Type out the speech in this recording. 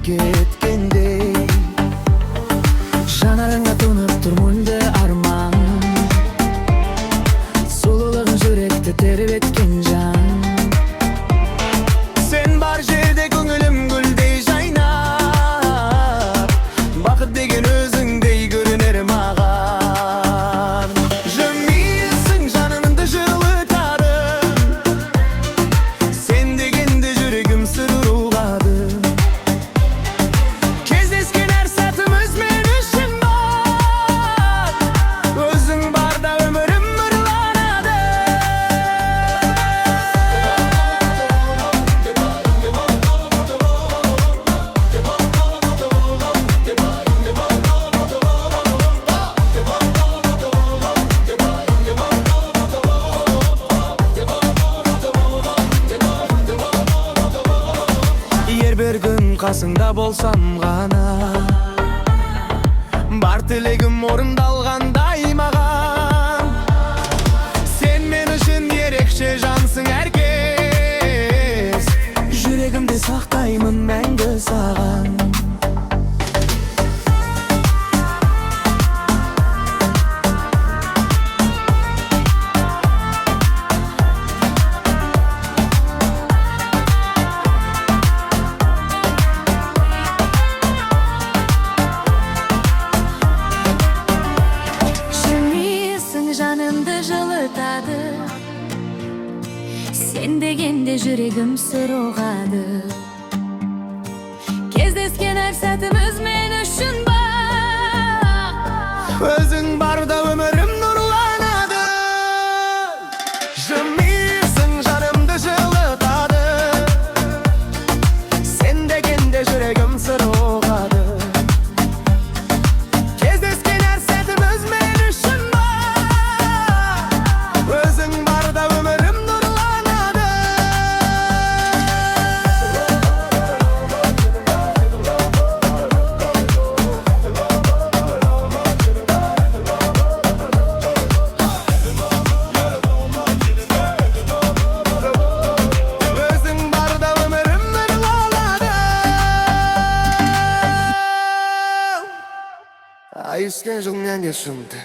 ketkendey. Жанарыңа тұнып тұр мүлде арман, сұлулығың жүректі тербеткен жан. Sen бар жерде көңілім гүлдей жайнап, бақыт деген өзіңдей көрінер маған. Жымиысың, жанымды жылытады, сен дегенде жүрегім сыр ұғады. Кездескен әр сәтіміз мен үшін бар, өзің барда өмірім нұрланады. Егер бір күн қасыңда болсам ғана, бар тілегім орындалғандай маған. Сен мен үшін ерекше жансың әркез, жүрегімде сақтаймын мәңгі саған. Жанымды жылытады, сен дегенде жүрегім сыр ұғады. Кездескен әр сәтіміз мен үшін бақ, Өзің барда өмірім нұрланады. Жымиысың, жанымды жылытады, сен дегенде жүрегім сыр ұғады. Кездескен әр сәтіміз мен үшін бақ, өзің барда өмірім нұрланады. Өзің барда өмірім нұрланады. Ай үскен жылмен де шымды.